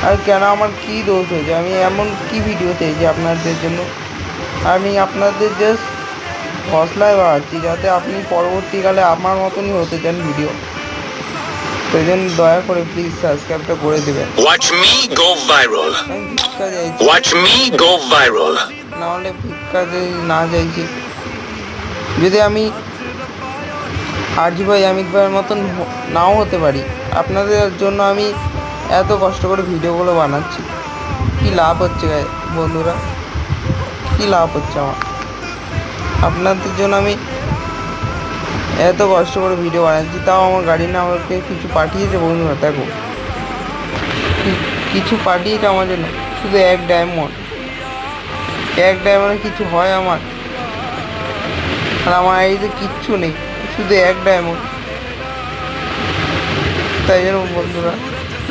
আর কেন আমার কী দোষ হয়েছে? আমি এমন কী ভিডিও চেয়েছি আপনাদের জন্য? আমি আপনাদের জাস্ট হসলায় বাড়াচ্ছি যাতে আপনি পরবর্তীকালে আমার মতনই হতে চান ভিডিও। সেই জন্য দয়া করে প্লিজ সাবস্ক্রাইবটা করে দেবেন। Watch me go viral. আমি ভিক্ষা চাইছি, Watch me go viral. নাহলে ভিক্ষা যদি না চাইছি, যদি আমি আরজি ভাই অমিত ভাইয়ের মতন নাও হতে পারি, আপনাদের জন্য আমি এত কষ্ট করে ভিডিওগুলো বানাচ্ছি, কী লাভ হচ্ছে বন্ধুরা? কী লাভ হচ্ছে আমার? আপনাদের জন্য আমি এত কষ্ট করে ভিডিও বানাচ্ছি, তাও আমার গাড়ি না আমাকে কিছু পাঠিয়েছে বন্ধুরা। দেখো কিছু পাঠিয়েছে আমার জন্য, শুধু এক ডায়মন্ডে কিছু হয় আমার? আর আমার আইডিতে কিচ্ছু নেই, শুধু এক ডায়মন্ড। তাই জন্য বন্ধুরা